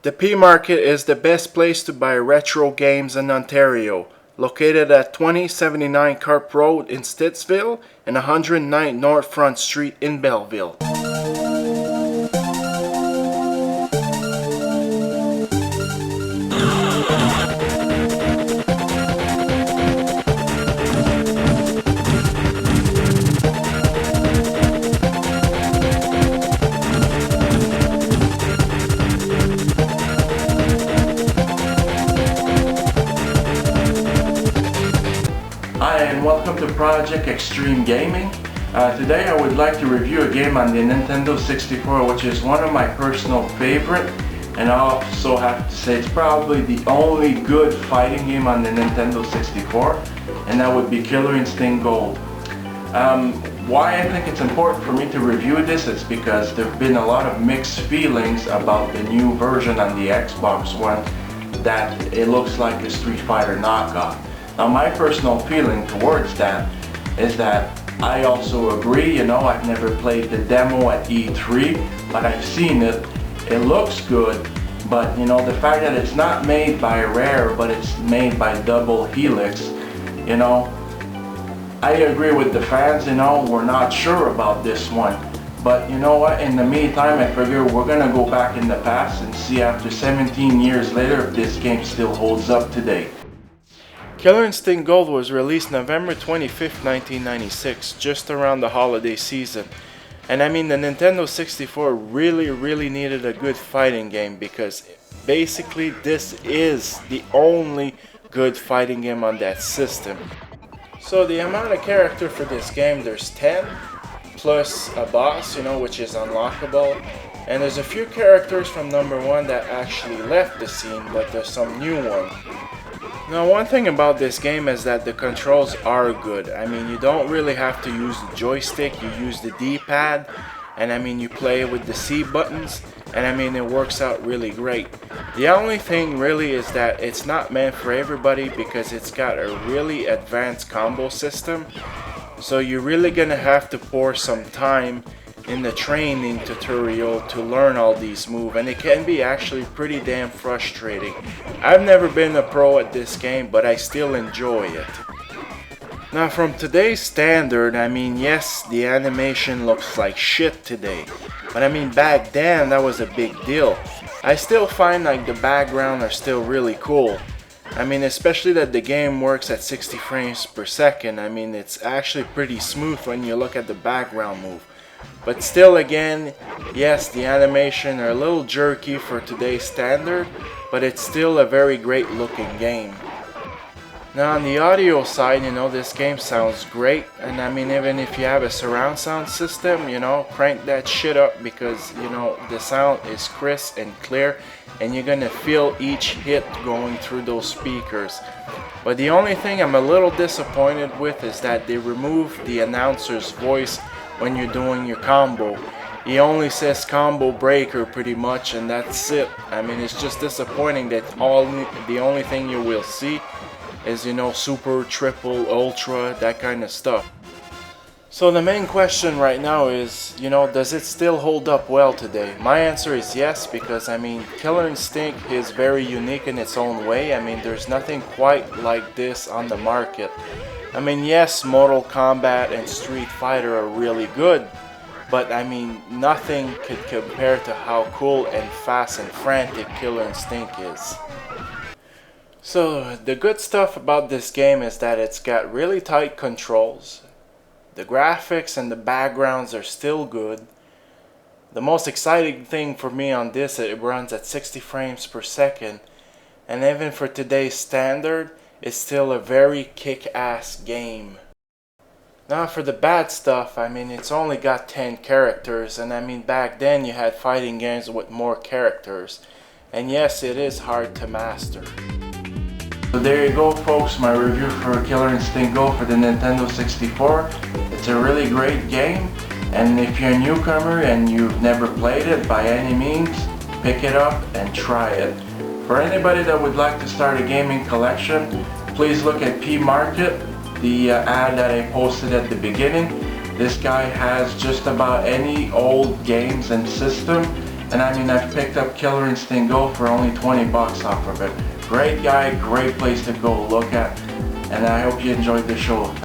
The P Market is the best place to buy retro games in Ontario, located at 2079 Carp Road in Stittsville and 109 North Front Street in Belleville. Hi and welcome to Project Extreme Gaming. Today I would like to review a game on the Nintendo 64, which is one of my personal favorite, and I also have to say it's probably the only good fighting game on the Nintendo 64, and that would be Killer Instinct Gold. Why I think it's important for me to review this is because there have been a lot of mixed feelings about the new version on the Xbox One, that it looks like a Street Fighter knockoff. Now my personal feeling towards that is that I also agree, I've never played the demo at E3, but I've seen it. It looks good, but the fact that it's not made by Rare, but it's made by Double Helix, I agree with the fans, we're not sure about this one. But you know what, in the meantime, I figure we're gonna go back in the past and see after 17 years later if this game still holds up today. Killer Instinct Gold was released November 25th, 1996, just around the holiday season. And I mean, the Nintendo 64 really needed a good fighting game, because basically this is the only good fighting game on that system. So the amount of character for this game, there's 10, plus a boss, which is unlockable. And there's a few characters from number 1 that actually left the scene, but there's some new ones. Now one thing about this game is that the controls are good. I mean, you don't really have to use the joystick, you use the D-pad, and I mean you play with the C buttons, and I mean it works out really great. The only thing really is that it's not meant for everybody, because it's got a really advanced combo system, so you're really gonna have to pour some time in the training tutorial to learn all these moves, and it can be actually pretty damn frustrating. I've never been a pro at this game, but I still enjoy it. Now from today's standard, I mean, yes, the animation looks like shit today, but I mean back then that was a big deal. I still find like the background are still really cool. I mean, especially that the game works at 60 frames per second. I mean, it's actually pretty smooth when you look at the background move. But still again, yes, the animation are a little jerky for today's standard, but it's still a very great looking game. Now on the audio side, this game sounds great, and I mean, even if you have a surround sound system, crank that shit up, because the sound is crisp and clear, and you're gonna feel each hit going through those speakers. But the only thing I'm a little disappointed with is that they removed the announcer's voice when you're doing your combo. He only says combo breaker pretty much, and that's it. I mean, it's just disappointing that the only thing you will see is super, triple, ultra, that kind of stuff. So the main question right now is, does it still hold up well today? My answer is yes, because I mean, Killer Instinct is very unique in its own way. I mean, there's nothing quite like this on the market. I mean, yes, Mortal Kombat and Street Fighter are really good, but I mean, nothing could compare to how cool and fast and frantic Killer Instinct is. So, the good stuff about this game is that it's got really tight controls. The graphics and the backgrounds are still good. The most exciting thing for me on this, it runs at 60 frames per second, and even for today's standard, it's still a very kick-ass game. Now for the bad stuff, I mean, it's only got 10 characters, and I mean, back then you had fighting games with more characters, and yes, it is hard to master. So there you go folks, my review for Killer Instinct Gold for the Nintendo 64. It's a really great game, and if you're a newcomer and you've never played it, by any means, pick it up and try it. For anybody that would like to start a gaming collection, please look at P Market, the ad that I posted at the beginning. This guy has just about any old games and system, And I mean, I've picked up Killer Instinct Go for only 20 bucks off of it. Great guy, great place to go look at. And I hope you enjoyed the show.